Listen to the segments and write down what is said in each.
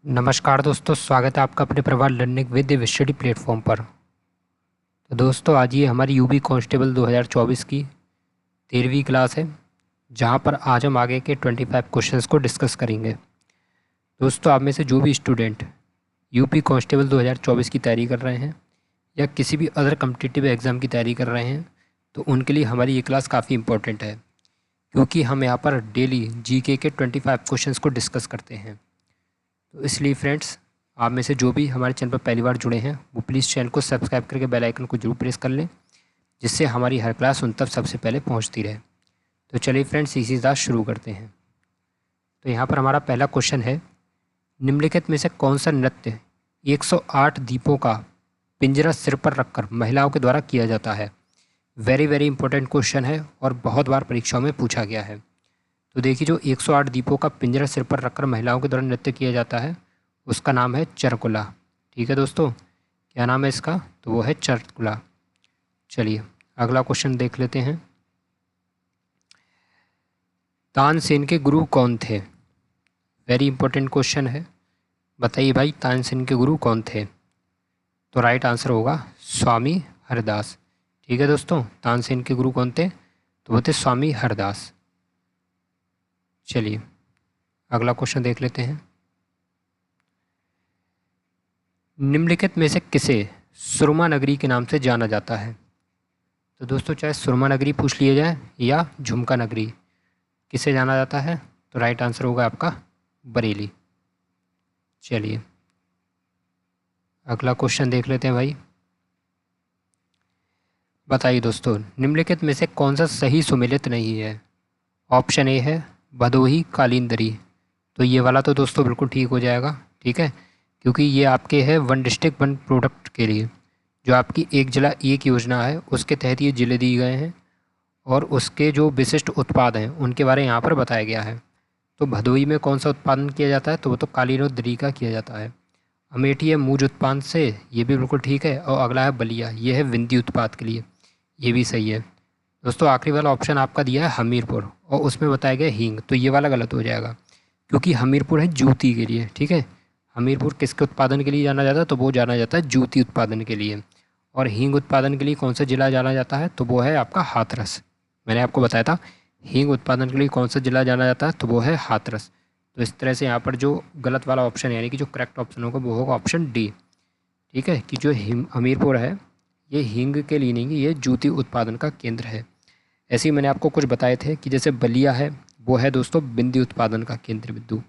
नमस्कार दोस्तों, स्वागत है आपका अपने प्रभात लर्निंग विद स्टडी प्लेटफॉर्म पर। तो दोस्तों, आज ये हमारी यूपी कांस्टेबल 2024 की 13वीं क्लास है, जहां पर आज हम आगे के 25 क्वेश्चंस को डिस्कस करेंगे। दोस्तों, आप में से जो भी स्टूडेंट यूपी कांस्टेबल 2024 की तैयारी कर रहे हैं या किसी भी अदर कम्पिटिटिव एग्ज़ाम की तैयारी कर रहे हैं, तो उनके लिए हमारी ये क्लास काफ़ी इंपॉर्टेंट है, क्योंकि हम यहाँ पर डेली जीके के 25 क्वेश्चंस को डिस्कस करते हैं। तो इसलिए फ्रेंड्स, आप में से जो भी हमारे चैनल पर पहली बार जुड़े हैं वो प्लीज़ चैनल को सब्सक्राइब करके बेल आइकन को जरूर प्रेस कर लें, जिससे हमारी हर क्लास उन तक सबसे पहले पहुंचती रहे। तो चलिए फ्रेंड्स, इसी के साथ शुरू करते हैं। तो यहाँ पर हमारा पहला क्वेश्चन है, निम्नलिखित में से कौन सा नृत्य 108 दीपों का पिंजरा सिर पर रखकर महिलाओं के द्वारा किया जाता है? वेरी वेरी इंपॉर्टेंट क्वेश्चन है और बहुत बार परीक्षाओं में पूछा गया है। तो देखिए, जो 108 दीपों का पिंजरा सिर पर रखकर महिलाओं के द्वारा नृत्य किया जाता है उसका नाम है चरकुला। ठीक है दोस्तों, क्या नाम है इसका? तो वो है चरकुला। चलिए अगला क्वेश्चन देख लेते हैं। तानसेन के गुरु कौन थे? वेरी इंपॉर्टेंट क्वेश्चन है। बताइए भाई, तानसेन के गुरु कौन थे? तो राइट आंसर होगा स्वामी हरदास। ठीक है दोस्तों, तानसेन के गुरु कौन थे? तो वो थे स्वामी हरदास। चलिए अगला क्वेश्चन देख लेते हैं। निम्नलिखित में से किसे सुरमा नगरी के नाम से जाना जाता है? तो दोस्तों, चाहे सुरमा नगरी पूछ लिया जाए या झुमका नगरी, किसे जाना जाता है? तो राइट आंसर होगा आपका बरेली। चलिए अगला क्वेश्चन देख लेते हैं भाई। बताइए दोस्तों, निम्नलिखित में से कौन सा सही सुमेलित नहीं है? ऑप्शन ए है भदोही कालिंदरी। तो ये वाला तो दोस्तों बिल्कुल ठीक हो जाएगा, ठीक है, क्योंकि ये आपके है वन डिस्ट्रिक्ट वन प्रोडक्ट के लिए, जो आपकी एक जिला एक योजना है उसके तहत ये जिले दिए गए हैं और उसके जो विशिष्ट उत्पाद हैं उनके बारे में यहाँ पर बताया गया है। तो भदोही में कौन सा उत्पादन किया जाता है? तो वो तो कालीन और दरी का किया जाता है। अमेठी है मूज उत्पादन से, ये भी बिल्कुल ठीक है। और अगला है बलिया, ये है विंदी उत्पाद के लिए, ये भी सही है। दोस्तों, आखिरी वाला ऑप्शन आपका दिया है हमीरपुर और उसमें बताया गया हींग, तो ये वाला गलत हो जाएगा, क्योंकि हमीरपुर है जूती के लिए। ठीक है, हमीरपुर किसके उत्पादन के लिए जाना जाता है? तो वो जाना जाता है जूती उत्पादन के लिए। और हींग उत्पादन के लिए कौन सा जिला जाना जाता है? तो वो है आपका हाथरस। मैंने आपको बताया था हींग उत्पादन के लिए कौन सा जिला जाना जाता है, तो वो है हाथरस। तो इस तरह से यहाँ पर जो गलत वाला ऑप्शन यानी कि जो करेक्ट ऑप्शन होगा वो होगा ऑप्शन डी। ठीक है, कि जो हमीरपुर है ये हींग के लिए नहीं, ये जूती उत्पादन का केंद्र है। ऐसे ही मैंने आपको कुछ बताए थे कि जैसे बलिया है वो है दोस्तों बिंदी उत्पादन का केंद्र बिंदु।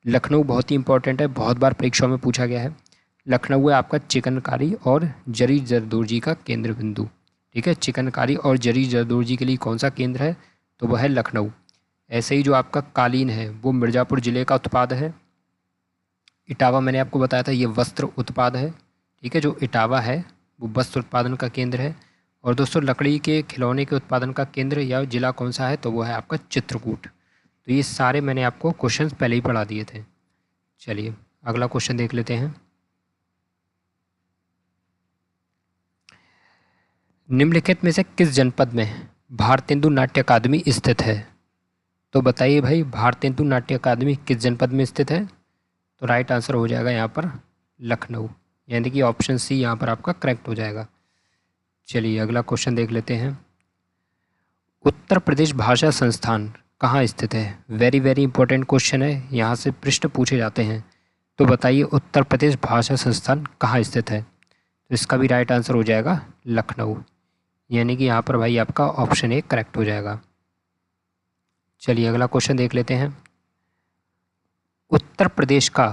लखनऊ बहुत ही इंपॉर्टेंट है, बहुत बार परीक्षाओं में पूछा गया है। लखनऊ है आपका चिकनकारी और जरी जरदोजी का केंद्र बिंदु। ठीक है, चिकनकारी और जरी जरदोजी के लिए कौन सा केंद्र है? तो वह है लखनऊ। ऐसे ही जो आपका कालीन है वो मिर्ज़ापुर ज़िले का उत्पाद है। इटावा मैंने आपको बताया था ये वस्त्र उत्पाद है। ठीक है, जो इटावा है वो वस्त्र उत्पादन का केंद्र है। और दोस्तों, लकड़ी के खिलौने के उत्पादन का केंद्र या जिला कौन सा है? तो वो है आपका चित्रकूट। तो ये सारे मैंने आपको क्वेश्चंस पहले ही पढ़ा दिए थे। चलिए अगला क्वेश्चन देख लेते हैं। निम्नलिखित में से किस जनपद में भारतेंदु नाट्य अकादमी स्थित है? तो बताइए भाई, भारतेंदु नाट्य अकादमी किस जनपद में स्थित है? तो राइट आंसर हो जाएगा यहाँ पर लखनऊ, यानी कि ऑप्शन सी यहाँ पर आपका करेक्ट हो जाएगा। चलिए अगला क्वेश्चन देख लेते हैं। उत्तर प्रदेश भाषा संस्थान कहाँ स्थित है? वेरी वेरी इंपॉर्टेंट क्वेश्चन है, यहाँ से प्रश्न पूछे जाते हैं। तो बताइए, उत्तर प्रदेश भाषा संस्थान कहाँ स्थित है? तो इसका भी राइट आंसर हो जाएगा लखनऊ, यानी कि यहाँ पर भाई आपका ऑप्शन ए करेक्ट हो जाएगा। चलिए अगला क्वेश्चन देख लेते हैं। उत्तर प्रदेश का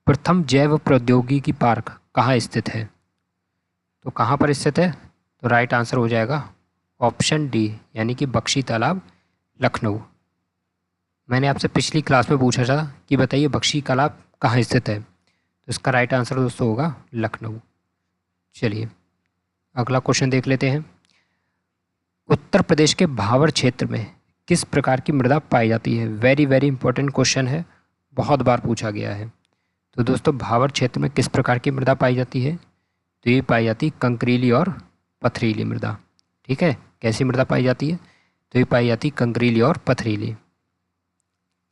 प्रथम जैव प्रौद्योगिकी पार्क कहाँ स्थित है? तो कहाँ पर स्थित है? तो राइट आंसर हो जाएगा ऑप्शन डी, यानी कि बख्शी तालाब, लखनऊ। मैंने आपसे पिछली क्लास में पूछा था कि बताइए बख्शी तालाब कहाँ स्थित है, तो इसका राइट आंसर दोस्तों होगा लखनऊ। चलिए अगला क्वेश्चन देख लेते हैं। उत्तर प्रदेश के भावर क्षेत्र में किस प्रकार की मृदा पाई जाती है? वेरी वेरी इंपॉर्टेंट क्वेश्चन है, बहुत बार पूछा गया है। तो दोस्तों, भावर क्षेत्र में किस प्रकार की मृदा पाई जाती है? तो ये पाई जाती कंकरीली और पथरीली मृदा। ठीक है, कैसी मृदा पाई जाती है? तो ये पाई जाती कंकरीली और पथरीली।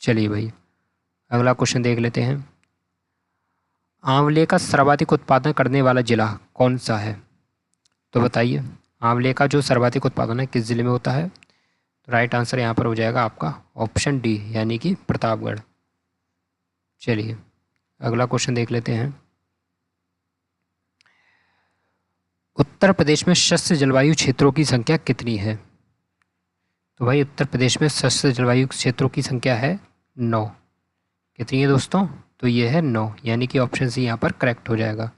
चलिए भाई अगला क्वेश्चन देख लेते हैं। आंवले का सर्वाधिक उत्पादन करने वाला जिला कौन सा है? तो बताइए, आंवले का जो सर्वाधिक उत्पादन है किस जिले में होता है? तो राइट आंसर यहाँ पर हो जाएगा आपका ऑप्शन डी, यानी कि प्रतापगढ़। चलिए अगला क्वेश्चन देख लेते हैं। उत्तर प्रदेश में शस्य जलवायु क्षेत्रों की संख्या कितनी है? तो भाई उत्तर प्रदेश में शस्य जलवायु क्षेत्रों की संख्या है 9। कितनी है दोस्तों? तो ये है 9, यानी कि ऑप्शन सी यहाँ पर करेक्ट हो जाएगा।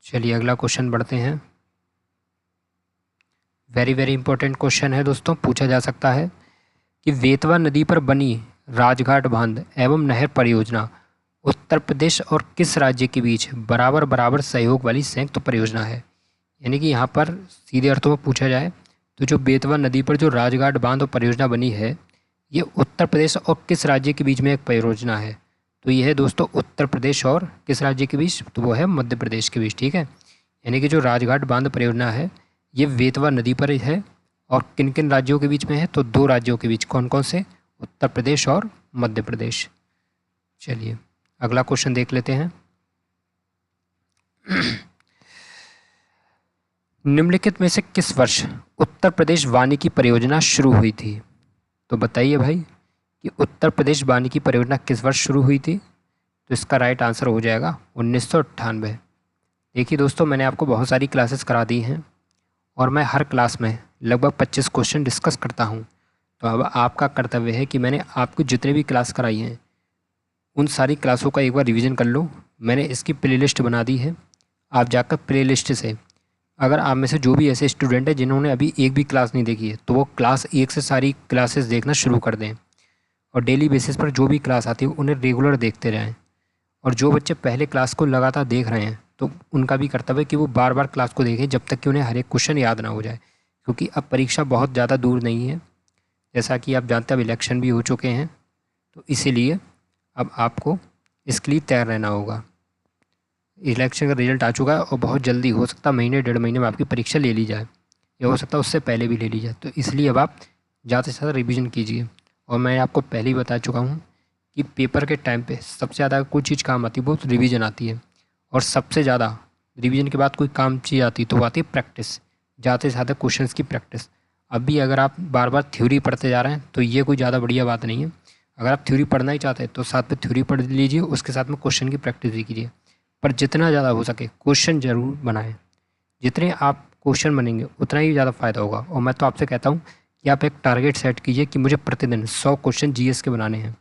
चलिए अगला क्वेश्चन बढ़ते हैं। वेरी वेरी इंपॉर्टेंट क्वेश्चन है दोस्तों, पूछा जा सकता है कि बेतवा नदी पर बनी राजघाट बांध एवं नहर परियोजना उत्तर प्रदेश और किस राज्य के बीच बराबर बराबर सहयोग वाली संयुक्त परियोजना है? यानी कि यहाँ पर सीधे अर्थों में पूछा जाए तो जो बेतवा नदी पर जो राजघाट बांध और परियोजना बनी है, ये उत्तर प्रदेश और किस राज्य के बीच में एक परियोजना है? तो ये है दोस्तों उत्तर प्रदेश और किस राज्य के बीच? तो वो है मध्य प्रदेश के बीच। ठीक है, यानी कि जो राजघाट बांध परियोजना है ये बेतवा नदी पर है और किन किन राज्यों के बीच में है? तो 2 राज्यों के बीच। कौन कौन से? उत्तर प्रदेश और मध्य प्रदेश। चलिए अगला क्वेश्चन देख लेते हैं। निम्नलिखित में से किस वर्ष उत्तर प्रदेश वानिकी परियोजना शुरू हुई थी? तो बताइए भाई कि उत्तर प्रदेश वानिकी परियोजना किस वर्ष शुरू हुई थी? तो इसका राइट आंसर हो जाएगा 1998। देखिए दोस्तों, मैंने आपको बहुत सारी क्लासेस करा दी हैं और मैं हर क्लास में लगभग 25 क्वेश्चन डिस्कस करता हूं। तो अब आपका कर्तव्य है कि मैंने आपको जितने भी क्लास कराई हैं उन सारी क्लासों का एक बार रिवीजन कर लो। मैंने इसकी प्लेलिस्ट बना दी है, आप जाकर प्लेलिस्ट से, अगर आप में से जो भी ऐसे स्टूडेंट हैं जिन्होंने अभी एक भी क्लास नहीं देखी है तो वो क्लास 1 से सारी क्लासेस देखना शुरू कर दें और डेली बेसिस पर जो भी क्लास आती है उन्हें रेगुलर देखते रहें। और जो बच्चे पहले क्लास को लगातार देख रहे हैं तो उनका भी कर्तव्य है कि वो बार बार क्लास को देखें जब तक कि उन्हें हर एक क्वेश्चन याद ना हो जाए, क्योंकि अब परीक्षा बहुत ज़्यादा दूर नहीं है। जैसा कि आप जानते हैं अब इलेक्शन भी हो चुके हैं, तो इसीलिए अब आपको इसके लिए तैयार रहना होगा। इलेक्शन का रिजल्ट आ चुका है और बहुत जल्दी, हो सकता है महीने 1.5 महीने में आपकी परीक्षा ले ली जाए, या हो सकता है उससे पहले भी ले ली जाए। तो इसलिए अब आप ज़्यादा से ज़्यादा रिवीजन कीजिए। और मैं आपको पहले ही बता चुका हूँ कि पेपर के टाइम पे सबसे ज़्यादा कोई चीज़ काम आती है वो रिवीजन आती है, और सबसे ज़्यादा रिवीजन के बाद कोई काम चीज़ आती है तो वो आती है प्रैक्टिस, ज़्यादा से ज़्यादा क्वेश्चंस की प्रैक्टिस। अभी अगर आप बार बार थ्योरी पढ़ते जा रहे हैं तो ये कोई ज़्यादा बढ़िया बात नहीं है। अगर आप थ्योरी पढ़ना ही चाहते हैं तो साथ में थ्योरी पढ़ लीजिए, उसके साथ में क्वेश्चन की प्रैक्टिस भी कीजिए, पर जितना ज़्यादा हो सके क्वेश्चन ज़रूर बनाएं। जितने आप क्वेश्चन बनेंगे उतना ही ज़्यादा फ़ायदा होगा। और मैं तो आपसे कहता हूँ कि आप एक टारगेट सेट कीजिए कि मुझे प्रतिदिन 100 क्वेश्चन जीएस के बनाने हैं।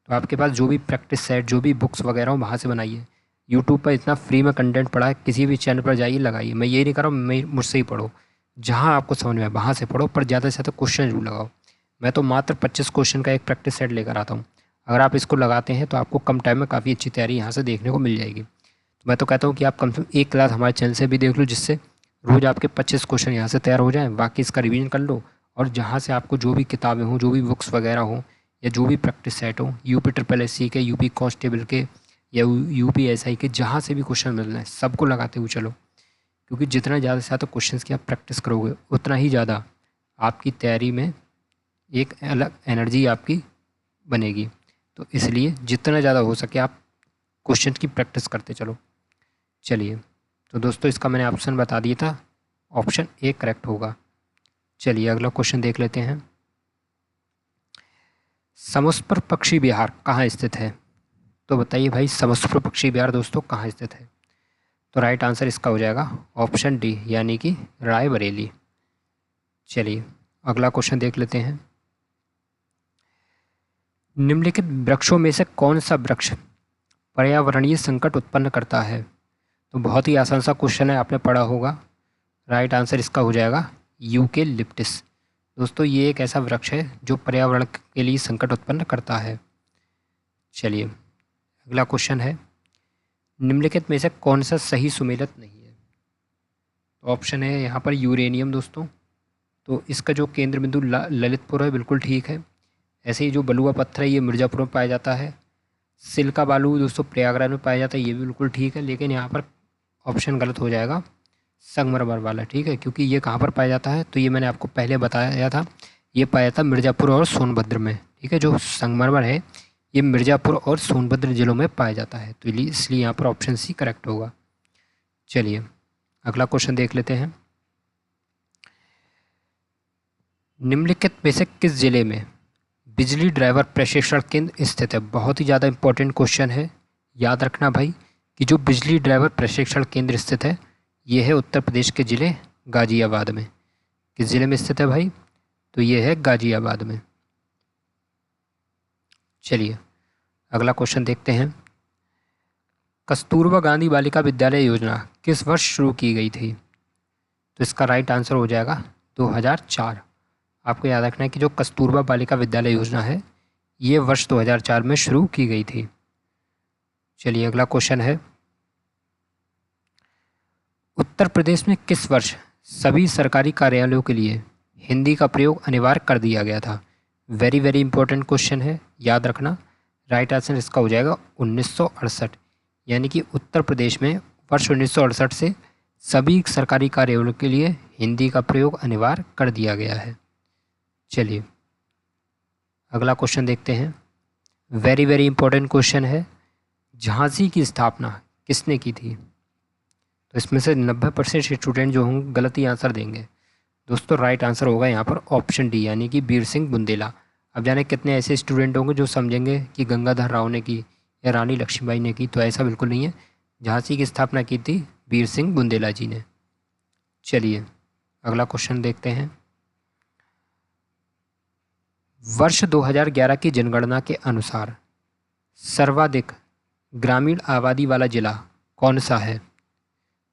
तो आपके पास जो भी प्रैक्टिस सेट, जो भी बुक्स वगैरह हो वहाँ से बनाइए। यूट्यूब पर इतना फ्री में कंटेंट पड़ा है, किसी भी चैनल पर जाइए, लगाइए। मैं ये नहीं कर रहा हूँ मैं मुझसे ही पढ़ो, जहाँ आपको समझ में आए वहाँ से पढ़ो, पर ज़्यादा से ज़्यादा क्वेश्चन जरूर लगाओ। मैं तो मात्र 25 क्वेश्चन का एक प्रैक्टिस सेट लेकर आता हूँ। अगर आप इसको लगाते हैं तो आपको कम टाइम में काफ़ी अच्छी तैयारी यहाँ से देखने को मिल जाएगी। तो मैं तो कहता हूँ कि आप कम से कम एक क्लास हमारे चैनल से भी देख लो, जिससे रोज़ आपके 25 क्वेश्चन यहाँ से तैयार हो जाएँ। बाकी इसका रिवीजन कर लो, और जहाँ से आपको जो भी किताबें हों, जो भी बुक्स वगैरह हों, या जो भी प्रैक्टिस सेट हो, यूपी SSC के, यूपी कांस्टेबल के, या यूपी SI के, जहाँ से भी क्वेश्चन मिल रहे हैं सबको लगाते हुए चलो। क्योंकि जितना ज़्यादा से ज़्यादा क्वेश्चन की आप प्रैक्टिस करोगे उतना ही ज़्यादा आपकी तैयारी में एक अलग एनर्जी आपकी बनेगी। तो इसलिए जितना ज़्यादा हो सके आप क्वेश्चन की प्रैक्टिस करते चलो। चलिए, तो दोस्तों इसका मैंने ऑप्शन बता दिया था, ऑप्शन ए करेक्ट होगा। चलिए अगला क्वेश्चन देख लेते हैं। समस्पर पक्षी विहार कहाँ स्थित है? तो बताइए भाई, समस्पर पक्षी विहार दोस्तों कहाँ स्थित है? तो राइट आंसर इसका हो जाएगा ऑप्शन डी, यानी कि रायबरेली। चलिए अगला क्वेश्चन देख लेते हैं। निम्नलिखित वृक्षों में से कौन सा वृक्ष पर्यावरणीय संकट उत्पन्न करता है? तो बहुत ही आसान सा क्वेश्चन है, आपने पढ़ा होगा। राइट आंसर इसका हो जाएगा यूकेलिप्टस। दोस्तों ये एक ऐसा वृक्ष है जो पर्यावरण के लिए संकट उत्पन्न करता है। चलिए अगला क्वेश्चन है, निम्नलिखित में से कौन सा सही सुमेलित नहीं है? तो ऑप्शन है यहाँ पर यूरेनियम दोस्तों। तो इसका जो केंद्र बिंदु ललितपुर है, बिल्कुल ठीक है। ऐसे ही जो बलुआ पत्थर है ये मिर्ज़ापुर में पाया जाता है। सिल्का बालू दोस्तों प्रयागराज में पाया जाता है, ये भी बिल्कुल ठीक है। लेकिन यहाँ पर ऑप्शन गलत हो जाएगा, संगमरमर वाला, ठीक है। क्योंकि ये कहाँ पर पाया जाता है, तो ये मैंने आपको पहले बताया था, ये पाया जाता मिर्ज़ापुर और सोनभद्र में, ठीक है। जो संगमरमर है ये मिर्ज़ापुर और सोनभद्र जिलों में पाया जाता है, तो इसलिए यहाँ पर ऑप्शन सी करेक्ट होगा। चलिए अगला क्वेश्चन देख लेते हैं। निम्नलिखित में से किस जिले में बिजली ड्राइवर प्रशिक्षण केंद्र स्थित है? बहुत ही ज़्यादा इंपॉर्टेंट क्वेश्चन है, याद रखना भाई कि जो बिजली ड्राइवर प्रशिक्षण केंद्र स्थित है ये है उत्तर प्रदेश के ज़िले गाज़ियाबाद में। किस ज़िले में स्थित है भाई? तो ये है गाज़ियाबाद में। चलिए अगला क्वेश्चन देखते हैं। कस्तूरबा गांधी बालिका विद्यालय योजना किस वर्ष शुरू की गई थी? तो इसका राइट आंसर हो जाएगा 2004। आपको याद रखना है कि जो कस्तूरबा बालिका विद्यालय योजना है ये वर्ष 2004 में शुरू की गई थी। चलिए अगला क्वेश्चन है। उत्तर प्रदेश में किस वर्ष सभी सरकारी कार्यालयों के लिए हिंदी का प्रयोग अनिवार्य कर दिया गया था? वेरी वेरी इंपॉर्टेंट क्वेश्चन है, याद रखना। राइट आंसर इसका हो जाएगा 1968, यानी कि उत्तर प्रदेश में वर्ष 1968 से सभी सरकारी कार्यालयों के लिए हिंदी का प्रयोग अनिवार्य कर दिया गया है। चलिए अगला क्वेश्चन देखते हैं। वेरी वेरी इंपॉर्टेंट क्वेश्चन है। झांसी की स्थापना किसने की थी? तो इसमें से 90% स्टूडेंट जो होंगे गलत ही आंसर देंगे। दोस्तों राइट आंसर होगा यहाँ पर ऑप्शन डी, यानी कि वीर सिंह बुंदेला। अब जाने कितने ऐसे स्टूडेंट होंगे जो समझेंगे कि गंगाधर राव ने की या रानी लक्ष्मीबाई ने की, तो ऐसा बिल्कुल नहीं है। झांसी की स्थापना की थी वीर सिंह बुंदेला जी ने। चलिए अगला क्वेश्चन देखते हैं। वर्ष 2011 की जनगणना के अनुसार सर्वाधिक ग्रामीण आबादी वाला जिला कौन सा है?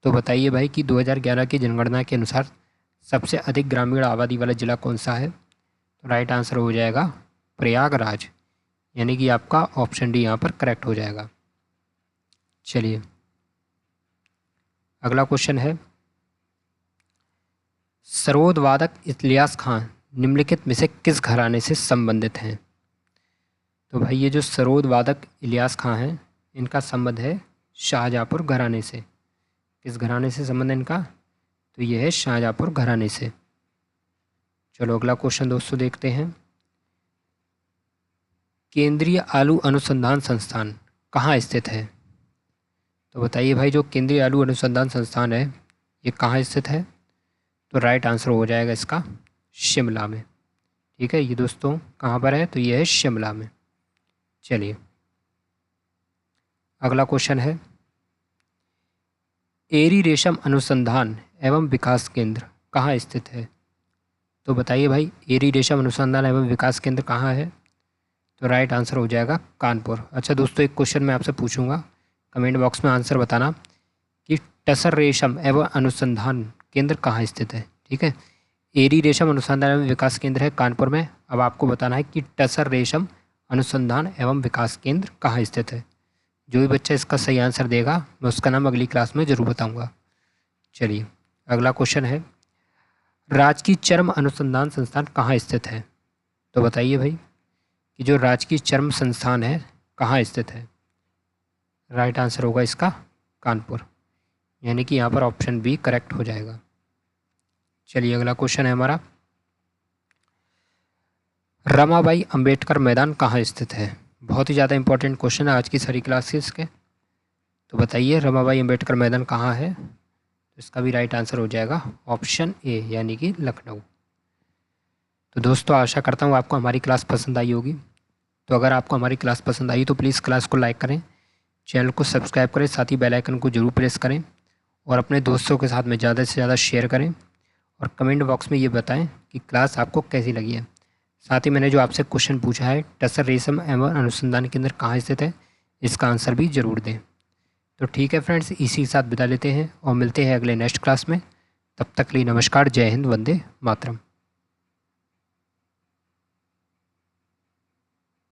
तो बताइए भाई कि 2011 की जनगणना के अनुसार सबसे अधिक ग्रामीण आबादी वाला जिला कौन सा है? तो राइट आंसर हो जाएगा प्रयागराज, यानी कि आपका ऑप्शन डी यहाँ पर करेक्ट हो जाएगा। चलिए अगला क्वेश्चन है। सरोद वादक इलियास खान निम्नलिखित में से किस घराने से संबंधित हैं? तो भाई ये जो सरोद वादक इलियास खान हैं इनका संबंध है शाहजहाँपुर घराने से। किस घराने से संबंध है इनका? तो ये है शाहजहाँपुर घराने से। चलो अगला क्वेश्चन दोस्तों देखते हैं। केंद्रीय आलू अनुसंधान संस्थान कहाँ स्थित है? तो बताइए भाई जो केंद्रीय आलू अनुसंधान संस्थान है ये कहाँ स्थित है? तो राइट आंसर हो जाएगा इसका शिमला में। ठीक है, ये दोस्तों कहाँ पर है? तो ये है शिमला में। चलिए अगला क्वेश्चन है। एरी रेशम अनुसंधान एवं विकास केंद्र कहाँ स्थित है? तो बताइए भाई एरी रेशम अनुसंधान एवं विकास केंद्र कहाँ है? तो राइट आंसर हो जाएगा कानपुर। अच्छा दोस्तों एक क्वेश्चन मैं आपसे पूछूंगा, कमेंट बॉक्स में आंसर बताना कि टसर रेशम एवं अनुसंधान केंद्र कहाँ स्थित है। ठीक है, एरी रेशम अनुसंधान एवं विकास केंद्र है कानपुर में। अब आपको बताना है कि टसर रेशम अनुसंधान एवं विकास केंद्र कहाँ स्थित है। जो भी बच्चा इसका सही आंसर देगा मैं उसका नाम अगली क्लास में ज़रूर बताऊंगा। चलिए अगला क्वेश्चन है। राजकीय चर्म अनुसंधान संस्थान कहाँ स्थित है? तो बताइए भाई कि जो राजकीय चर्म संस्थान है कहाँ स्थित है? राइट आंसर होगा इसका कानपुर, यानी कि यहाँ पर ऑप्शन बी करेक्ट हो जाएगा। चलिए अगला क्वेश्चन है हमारा। रमाबाई अंबेडकर मैदान कहाँ स्थित है? बहुत ही ज़्यादा इंपॉर्टेंट क्वेश्चन है आज की सारी क्लासेस के। तो बताइए रमाबाई अंबेडकर मैदान कहाँ है? तो इसका भी राइट आंसर हो जाएगा ऑप्शन ए, यानी कि लखनऊ। तो दोस्तों आशा करता हूँ आपको हमारी क्लास पसंद आई होगी। तो अगर आपको हमारी क्लास पसंद आई तो प्लीज़ क्लास को लाइक करें, चैनल को सब्सक्राइब करें, साथ ही बेल आइकन को जरूर प्रेस करें और अपने दोस्तों के साथ में ज़्यादा से ज़्यादा शेयर करें और कमेंट बॉक्स में ये बताएं कि क्लास आपको कैसी लगी है। साथ ही मैंने जो आपसे क्वेश्चन पूछा है टसर रेशम एवं अनुसंधान केंद्र कहाँ स्थित है, इसका आंसर भी ज़रूर दें। तो ठीक है फ्रेंड्स, इसी के साथ विदा लेते हैं और मिलते हैं अगले नेक्स्ट क्लास में। तब तक के लिए नमस्कार, जय हिंद, वंदे मातरम।